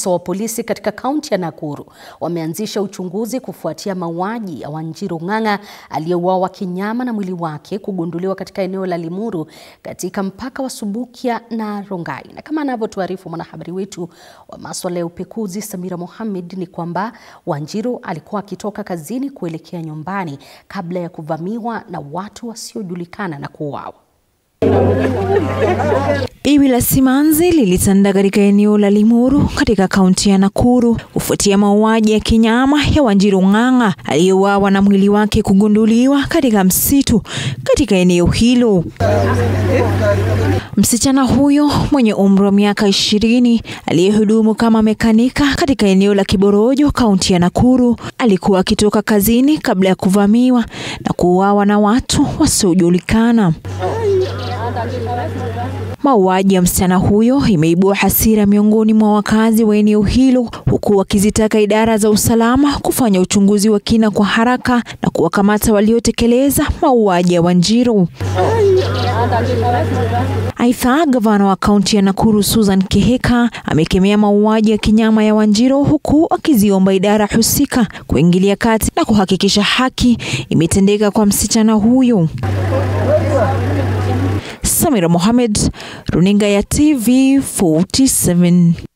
Maafisa wa polisi katika kaunti ya Nakuru wameanzisha uchunguzi kufuatia mauaji ya Wanjiru Ng'ang'a aliyeuawa kinyama na mwili wake kugunduliwa katika eneo la Limuru katika mpaka wa Subukia na Rongai. Na kama anavyotuarifu mwanahabari wetu wa masuala ya upekuzi Samira Mohamed, ni kwamba Wanjiru alikuwa akitoka kazini kuelekea nyumbani kabla ya kuvamiwa na watu wasiojulikana na kuuawa. Biwi la simanzi lilitanda katika eneo la Limuru katika kaunti ya Nakuru kufuatia mauaji ya kinyama ya Wanjiru Ng'ang'a aliyeuawa na mwili wake kugunduliwa katika msitu katika eneo hilo. Msichana huyo mwenye umri wa miaka 20 aliyehudumu kama mekanika katika eneo la Kiborojo, kaunti ya Nakuru, alikuwa akitoka kazini kabla ya kuvamiwa na kuuawa na watu wasiojulikana. Mauaji ya msichana huyo imeibua hasira miongoni mwa wakazi wa eneo hilo, huku wakizitaka idara za usalama kufanya uchunguzi wa kina kwa haraka na kuwakamata waliotekeleza mauaji ya Wanjiru. Aidha, gavana wa kaunti ya Nakuru Susan Kihika amekemea mauaji ya kinyama ya Wanjiru, huku akiziomba idara husika kuingilia kati na kuhakikisha haki imetendeka kwa msichana huyo. Samira Mohamed, Runinga ya TV 47.